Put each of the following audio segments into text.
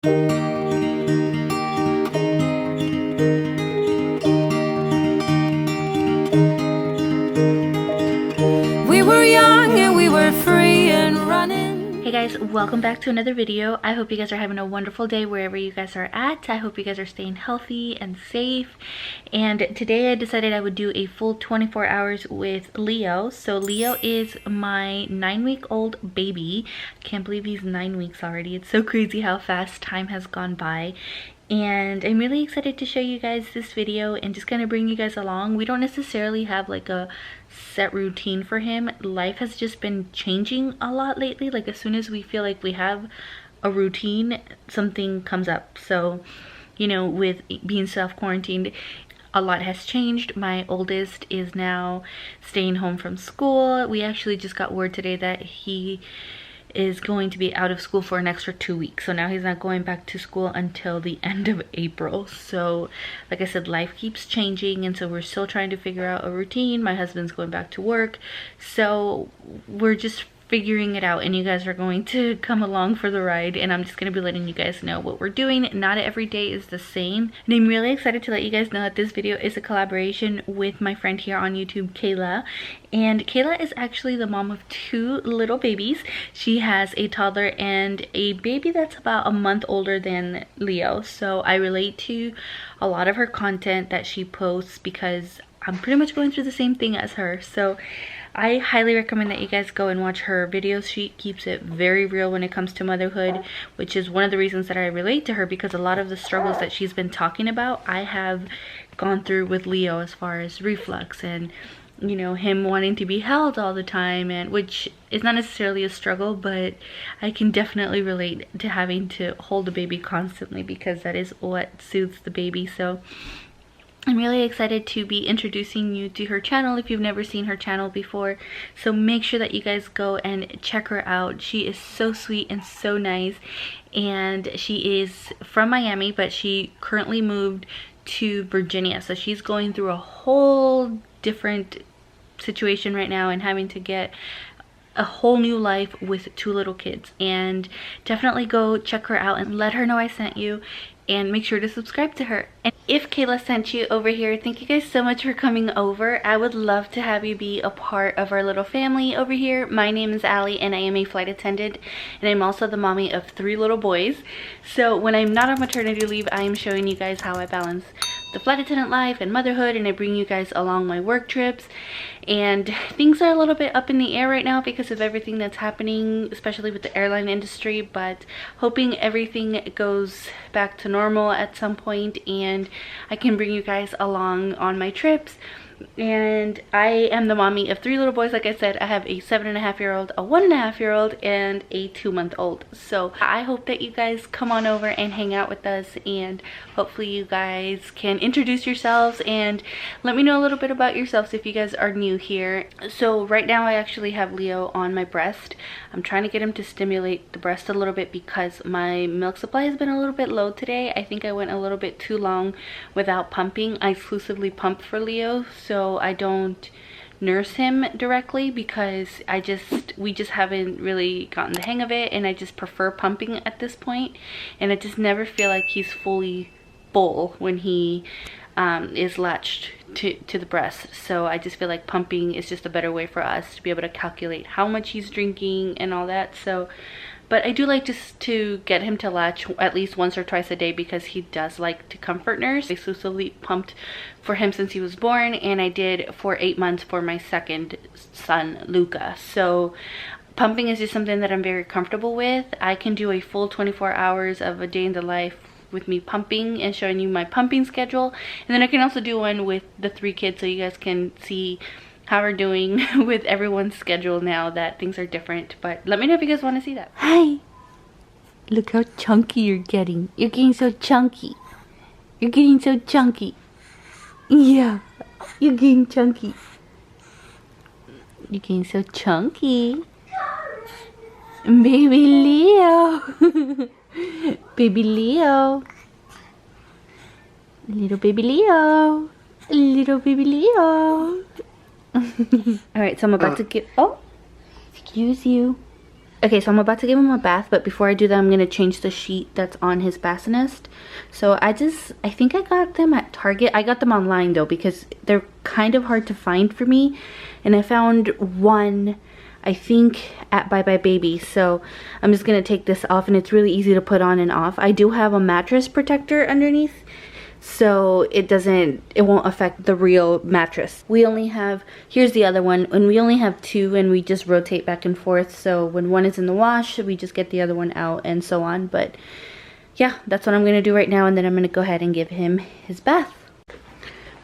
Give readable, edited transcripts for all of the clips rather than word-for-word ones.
We were young and we were free and running. Hey guys, welcome back to another video. I hope you guys are having a wonderful day wherever you guys are at. I hope you guys are staying healthy and safe. And today I decided I would do a full 24 hours with Leo. So Leo is my 9-week-old baby. Can't believe he's 9 weeks already. It's so crazy how fast time has gone by. And I'm really excited to show you guys this video and just kind of bring you guys along. We don't necessarily have like a set routine for him. Life has just been changing a lot lately. Like as soon as we feel like we have a routine, something comes up. So, you know, with being self-quarantined, a lot has changed. My oldest is now staying home from school. We actually just got word today that he is going to be out of school for an extra 2 weeks. So now he's not going back to school until the end of April. So like I said, life keeps changing, and so we're still trying to figure out a routine. My husband's going back to work, so we're just figuring it out, and you guys are going to come along for the ride, and I'm just going to be letting you guys know what we're doing. Not every day is the same, and I'm really excited to let you guys know that this video is a collaboration with my friend here on YouTube, Kayla. And Kayla is actually the mom of 2 little babies. She has a toddler and a baby that's about a month older than Leo, so I relate to a lot of her content that she posts because I'm pretty much going through the same thing as her. So I highly recommend that you guys go and watch her videos. She keeps it very real when it comes to motherhood, which is one of the reasons that I relate to her, because a lot of the struggles that she's been talking about, I have gone through with Leo, as far as reflux and, you know, him wanting to be held all the time, and which is not necessarily a struggle, but I can definitely relate to having to hold a baby constantly, because that is what soothes the baby. So I'm really excited to be introducing you to her channel if you've never seen her channel before. So make sure that you guys go and check her out. She is so sweet and so nice, and she is from Miami, but she currently moved to Virginia. So she's going through a whole different situation right now and having to get a whole new life with 2 little kids. And definitely go check her out and let her know I sent you, and make sure to subscribe to her. And if Kayla sent you over here, thank you guys so much for coming over. I would love to have you be a part of our little family over here. My name is Allie, and I am a flight attendant, and I'm also the mommy of 3 little boys. So when I'm not on maternity leave, I am showing you guys how I balance the flight attendant life and motherhood, and I bring you guys along my work trips. And things are a little bit up in the air right now because of everything that's happening, especially with the airline industry, but hoping everything goes back to normal at some point and I can bring you guys along on my trips. And I am the mommy of 3 little boys. Like I said, I have a 7.5-year-old, a 1.5-year-old, and a 2-month-old. So I hope that you guys come on over and hang out with us, and hopefully you guys can introduce yourselves and let me know a little bit about yourselves if you guys are new here. So right now I actually have Leo on my breast. I'm trying to get him to stimulate the breast a little bit because my milk supply has been a little bit low today. I think I went a little bit too long without pumping. I exclusively pump for Leo, so I don't nurse him directly because we just haven't really gotten the hang of it, and I just prefer pumping at this point. And I just never feel like he's fully full when he is latched to the breast. So I just feel like pumping is just a better way for us to be able to calculate how much he's drinking and all that. So but I do like just to get him to latch at least once or twice a day because he does like to comfort nurse. I exclusively pumped for him since he was born, and I did for 8 months for my 2nd son, Luca. So pumping is just something that I'm very comfortable with. I can do a full 24 hours of a day in the life with me pumping and showing you my pumping schedule, and then I can also do one with the 3 kids so you guys can see how we're doing with everyone's schedule now that things are different. But let me know if you guys want to see that. Hi! Look how chunky you're getting. You're getting so chunky. You're getting so chunky. Yeah, you're getting chunky. You're getting so chunky. Baby Leo. Baby Leo. Little baby Leo. Little baby Leo. Alright, so I'm about to get... Oh! Excuse you. Okay, so I'm about to give him a bath, but before I do that, I'm going to change the sheet that's on his bassinet. So I think I got them at Target. I got them online though because they're kind of hard to find for me. And I found one, I think, at Bye Bye Baby. So I'm just going to take this off, and it's really easy to put on and off. I do have a mattress protector underneath, so it won't affect the real mattress. We only have, here's the other one, and we only have two, and we just rotate back and forth. So when one is in the wash, we just get the other one out and so on. But yeah, that's what I'm gonna do right now, and then I'm gonna go ahead and give him his bath.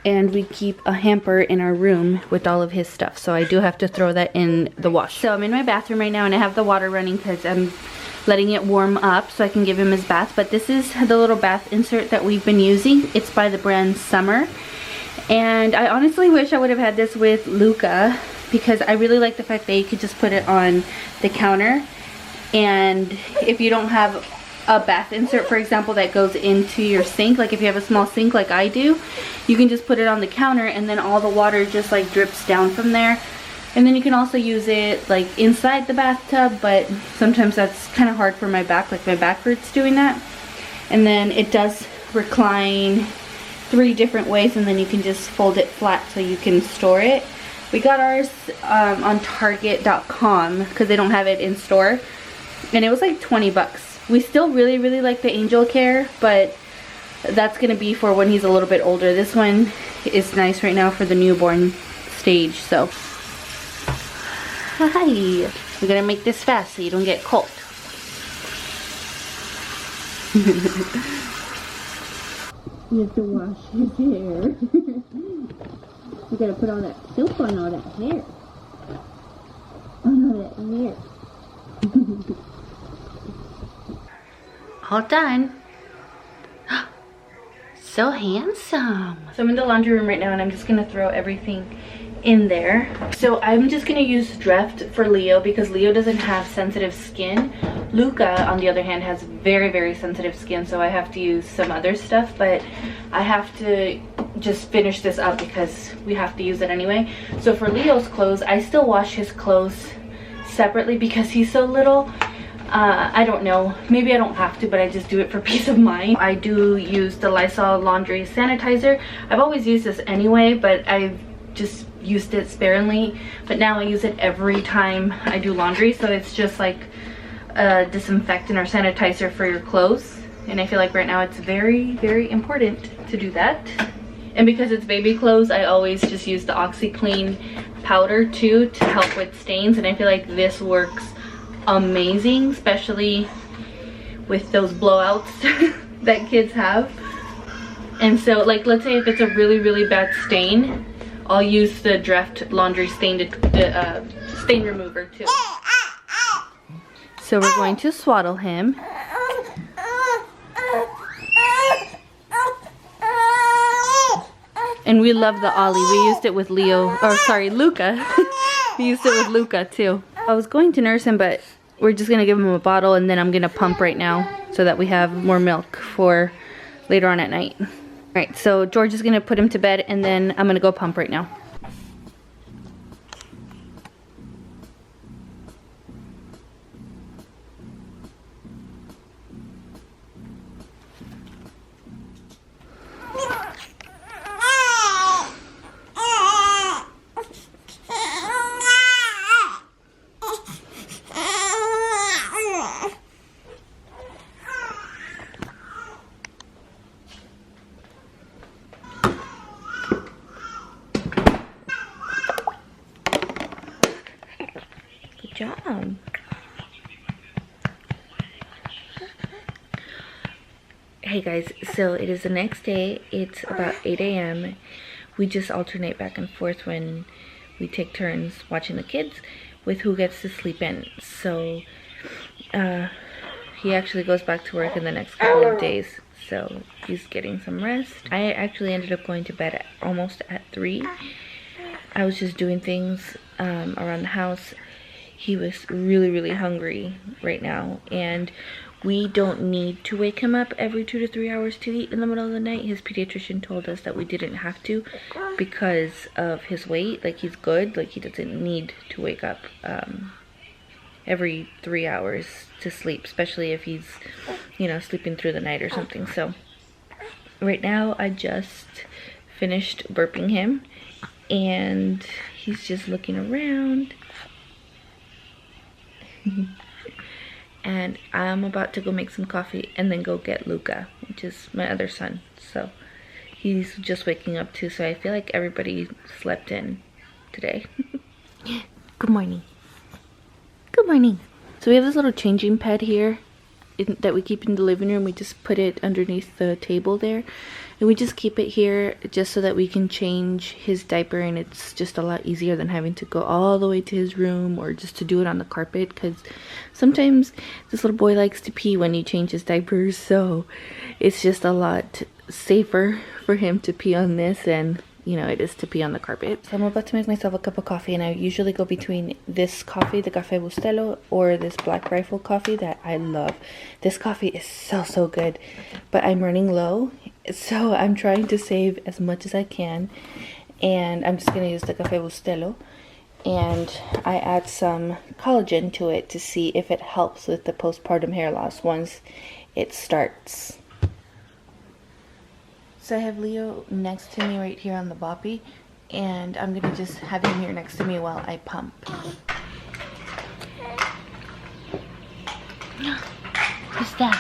And we keep a hamper in our room with all of his stuff, so I do have to throw that in the wash. So I'm in my bathroom right now, and I have the water running because I'm letting it warm up so I can give him his bath. But this is the little bath insert that we've been using. It's by the brand Summer, and I honestly wish I would have had this with Luca because I really like the fact that you could just put it on the counter, and if you don't have a bath insert, for example, that goes into your sink, like if you have a small sink like I do, you can just put it on the counter, and then all the water just like drips down from there. And then you can also use it like inside the bathtub, but sometimes that's kind of hard for my back, like my back hurts doing that. And then it does recline 3 different ways, and then you can just fold it flat so you can store it. We got ours on Target.com because they don't have it in store, and it was like 20 bucks. We still really like the Angel Care, but that's gonna be for when he's a little bit older. This one is nice right now for the newborn stage. So hi, we're gonna make this fast so you don't get cold. You have to wash his hair. You gotta put all that soap on all that hair. On all that hair. All done. So handsome. So I'm in the laundry room right now, and I'm just gonna throw everything in there. So I'm just gonna use Dreft for Leo because Leo doesn't have sensitive skin. Luca, on the other hand, has very sensitive skin, so I have to use some other stuff, but I have to just finish this up because we have to use it anyway. So for Leo's clothes, I still wash his clothes separately because he's so little. I don't know, maybe I don't have to, but I just do it for peace of mind. I do use the Lysol laundry sanitizer. I've always used this anyway, but I've just used it sparingly, but now I use it every time I do laundry. So it's just like a disinfectant or sanitizer for your clothes, and I feel like right now it's very important to do that. And because it's baby clothes, I always just use the OxyClean powder too to help with stains, and I feel like this works amazing, especially with those blowouts that kids have. And so like, let's say if it's a really bad stain, I'll use the Dreft laundry stain remover too. So we're going to swaddle him. And we love the Ollie. We used it with Luca. We used it with Luca too. I was going to nurse him, but we're just gonna give him a bottle, and then I'm gonna pump right now so that we have more milk for later on at night. All right, so George is gonna put him to bed, and then I'm gonna go pump right now. Job. Hey guys, so it is the next day. It's about 8 a.m. We just alternate back and forth when we take turns watching the kids with who gets to sleep in. So he actually goes back to work in the next couple of days, so he's getting some rest. I actually ended up going to bed almost at 3. I was just doing things around the house. He was really hungry right now, and we don't need to wake him up every 2 to 3 hours to eat in the middle of the night. His pediatrician told us that we didn't have to because of his weight. Like, he's good, like he doesn't need to wake up every 3 hours to sleep, especially if he's, you know, sleeping through the night or something. So right now I just finished burping him and he's just looking around. And I'm about to go make some coffee and then go get Luca, which is my other son. So he's just waking up too, so I feel like everybody slept in today. Good morning. Good morning. So we have this little changing pad here that we keep in the living room. We just put it underneath the table there, and we just keep it here just so that we can change his diaper, and it's just a lot easier than having to go all the way to his room or just to do it on the carpet, because sometimes this little boy likes to pee when you change his diapers, so it's just a lot safer for him to pee on this than, you know, it is to pee on the carpet. So I'm about to make myself a cup of coffee, and I usually go between this coffee, the Café Bustelo, or this Black Rifle coffee that I love. This coffee is so good, but I'm running low, so I'm trying to save as much as I can, and I'm just gonna use the Café Bustelo, and I add some collagen to it to see if it helps with the postpartum hair loss once it starts. So I have Leo next to me right here on the boppy, and I'm gonna just have him here next to me while I pump. Who's that?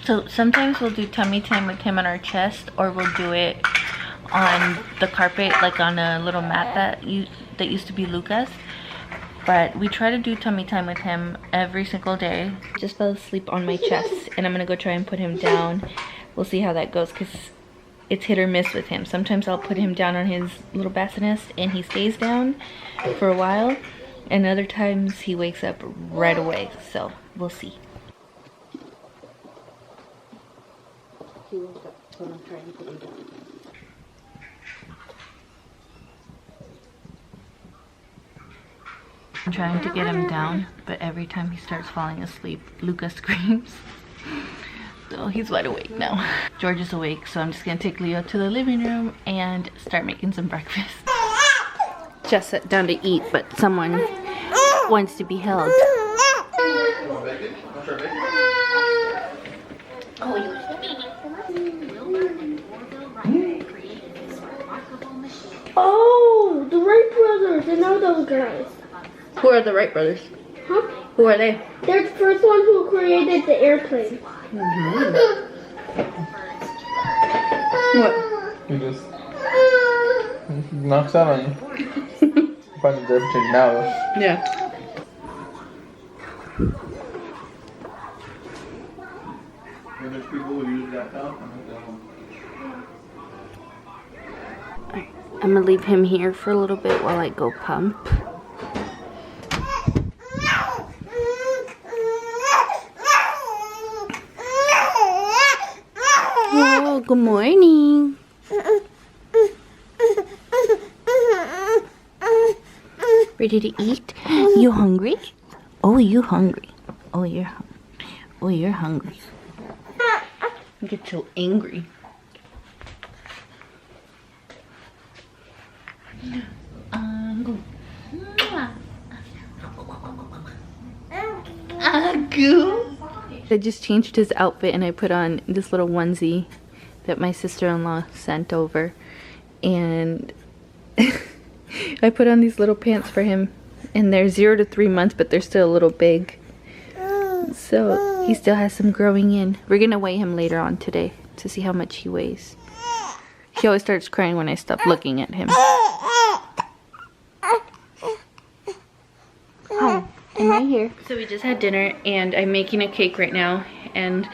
So sometimes we'll do tummy time with him on our chest, or we'll do it on the carpet, like on a little mat that used to be Luca's. But we try to do tummy time with him every single day. Just fell asleep on my chest, and I'm gonna go try and put him down. We'll see how that goes, because it's hit or miss with him. Sometimes I'll put him down on his little bassinet nest and he stays down for a while, and other times he wakes up right away. So we'll see. He woke up when I'm trying to put him down. I'm trying to get him down, but every time he starts falling asleep, Luca screams. So he's wide awake now. George is awake, so I'm just gonna take Leo to the living room and start making some breakfast. Just sat down to eat, but someone wants to be held. Oh, the Wright brothers. I know those guys. Who are the Wright brothers? Huh? Who are they? They're the first one who created the airplane. What? He just knocks out on you. Find the everything now. Yeah. There's people who use that now. I'm gonna leave him here for a little bit while I go pump. Oh, good morning. Ready to eat? You hungry? Oh, you hungry? Oh, you're hungry. Oh, you're hungry. You get so angry. I just changed his outfit and I put on this little onesie that my sister-in-law sent over, and I put on these little pants for him, and they're 0 to 3 months, but they're still a little big, so he still has some growing in. We're gonna weigh him later on today to see how much he weighs. He always starts crying when I stop looking at him. Hi, I'm right here. So we just had dinner and I'm making a cake right now, and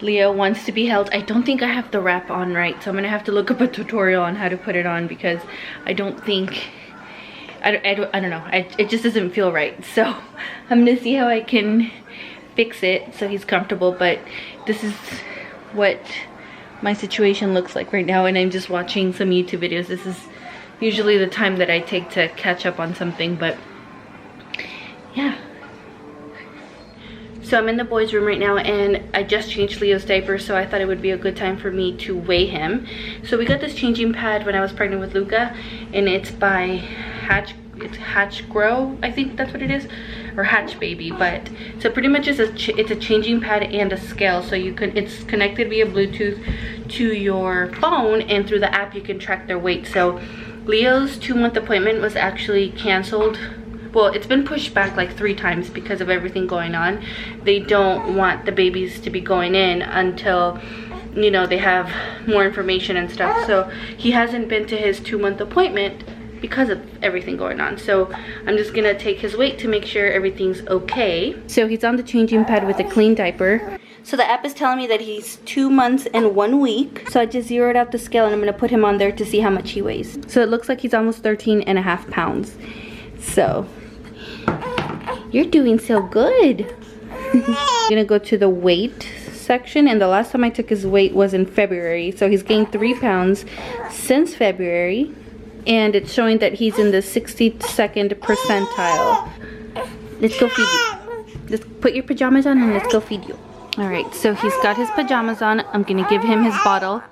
Leo wants to be held. I don't think I have the wrap on right, so I'm gonna have to look up a tutorial on how to put it on, because I don't think, I don't know, it just doesn't feel right. So I'm gonna see how I can fix it so he's comfortable, but this is what my situation looks like right now, and I'm just watching some YouTube videos. This is usually the time that I take to catch up on something, but yeah. So I'm in the boys' room right now, and I just changed Leo's diaper, so I thought it would be a good time for me to weigh him. So we got this changing pad when I was pregnant with Luca, and it's by Hatch Grow, I think that's what it is, or Hatch Baby. But so pretty much it's a changing pad and a scale, so it's connected via Bluetooth to your phone, and through the app you can track their weight. So Leo's 2-month appointment was actually canceled. Well, it's been pushed back like 3 times because of everything going on. They don't want the babies to be going in until, you know, they have more information and stuff. So he hasn't been to his 2-month appointment because of everything going on. So I'm just gonna take his weight to make sure everything's okay. So he's on the changing pad with a clean diaper. So the app is telling me that he's 2 months and 1 week. So I just zeroed out the scale, and I'm gonna put him on there to see how much he weighs. So it looks like he's almost 13.5 pounds. So you're doing so good. I'm gonna go to the weight section, and the last time I took his weight was in February. So he's gained 3 pounds since February, and it's showing that he's in the 62nd percentile. Let's go feed you. Just put your pajamas on and let's go feed you. All right, so he's got his pajamas on. I'm gonna give him his bottle,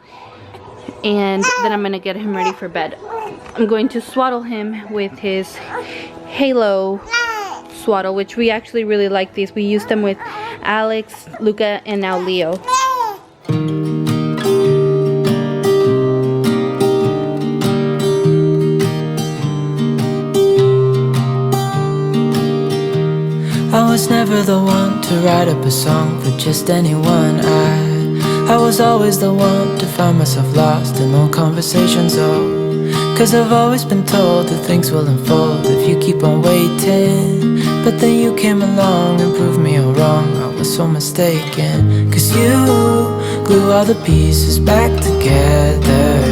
and then I'm gonna get him ready for bed. I'm going to swaddle him with his Halo swaddle, which we actually really like these. We use them with Alex, Luca, and now Leo. I was never the one to write up a song for just anyone. I was always the one to find myself lost in long conversations. Oh, 'cause I've always been told that things will unfold if you keep on waiting. But then you came along and proved me all wrong. I was so mistaken, 'cause you glue all the pieces back together.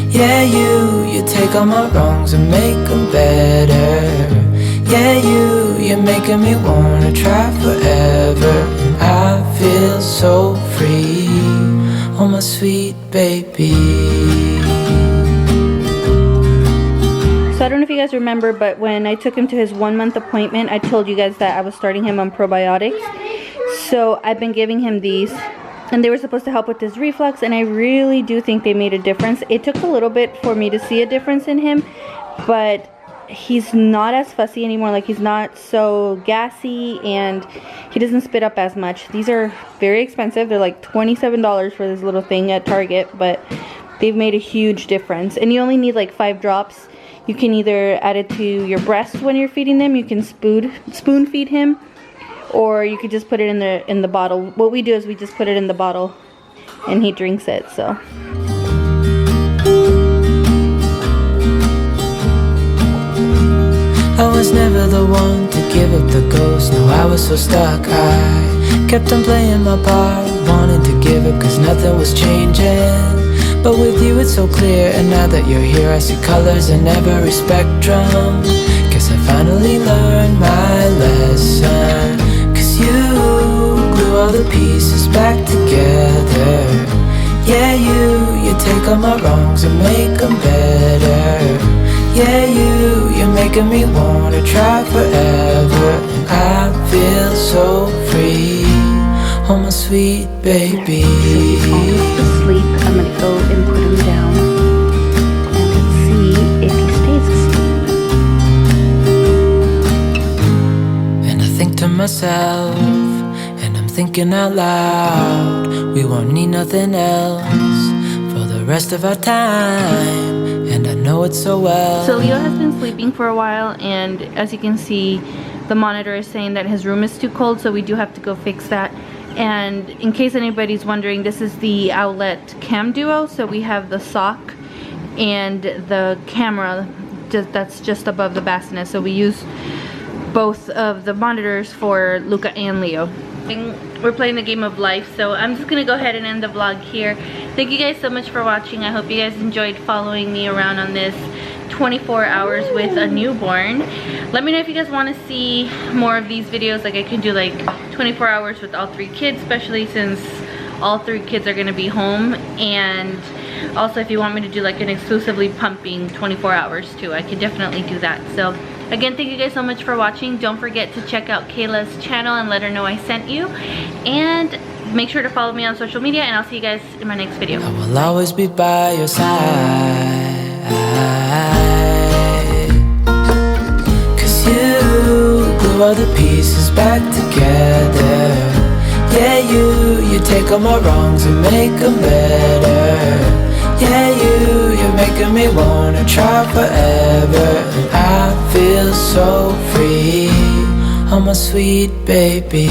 Yeah, you take all my wrongs and make them better. Yeah, you're making me wanna try forever. And I feel so free, oh my sweet baby. So I don't know if you guys remember, but when I took him to his 1-month appointment, I told you guys that I was starting him on probiotics. So I've been giving him these, and they were supposed to help with his reflux, and I really do think they made a difference. It took a little bit for me to see a difference in him, but he's not as fussy anymore. Like, he's not so gassy, and he doesn't spit up as much. These are very expensive. They're like $27 for this little thing at Target, but they've made a huge difference. And you only need like 5 drops. You can either add it to your breast when you're feeding them. You can spoon feed him, or you could just put it in the bottle. What we do is we just put it in the bottle and he drinks it. So I was never the one to give up the ghost. No, I was so stuck. I kept on playing my part, wanting to give up 'cause nothing was changing. But with you it's so clear, and now that you're here I see colors in every spectrum. Guess I finally learned my lesson, 'cause you glue all the pieces back together. Yeah, you take all my wrongs and make them better. Yeah, you're making me wanna try forever. And I feel so free, oh my sweet baby. he's almost asleep. I'm gonna go and put him down, and let's see if he stays asleep. And I think to myself, and I'm thinking out loud, we won't need nothing else for the rest of our time. And I know it so well. So Leo has been sleeping for a while, and as you can see, the monitor is saying that his room is too cold, so we do have to go fix that. And in case anybody's wondering, this is the Outlet Cam Duo. So we have the sock and the camera that's just above the bassinet. So we use both of the monitors for Luca and Leo. We're playing the game of life, so I'm just gonna go ahead and end the vlog here. Thank you guys so much for watching. I hope you guys enjoyed following me around on this 24 hours with a newborn. Let me know if you guys want to see more of these videos. Like, I can do like 24 hours with all 3 kids, especially since all 3 kids are gonna be home. And also if you want me to do like an exclusively pumping 24 hours too, I could definitely do that. So Again, thank you guys so much for watching. Don't forget to check out Kayla's channel and let her know I sent you. And make sure to follow me on social media, and I'll see you guys in my next video. I will always be by your side, 'cause you glue all the pieces back together. Yeah, you take all my wrongs and make them better. Yeah, you're making me wanna try forever. And I feel so free, oh my sweet baby.